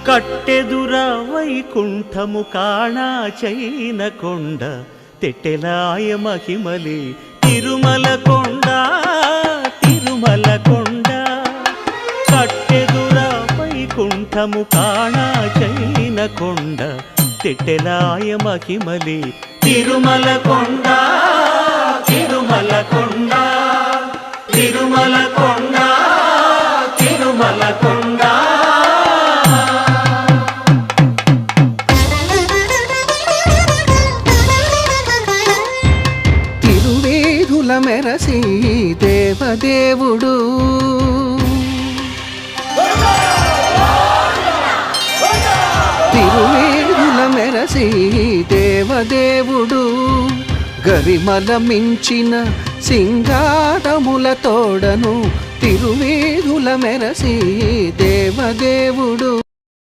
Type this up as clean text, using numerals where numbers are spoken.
కట్టెదుర వైకుంఠము కాణా చైన కొండ తెట్టెలాయ మహిమలే తిరుమల కొండ తిరుమల కొండ కట్టెదుర వైకుంఠము కాణా చైన కొండ తెట్టెలాయ మహిమలే తిరుమల కొండ తిరుమల కొండ తిరుమల కొండ తిరుమల కొండ తిరువేధుల మెరసి దేవదేవుడు తిరువేధుల మెరసి దేవదేవుడు గరిమల మించిన సింగారముల తోడను తిరువేధుల మెరసి దేవదేవుడు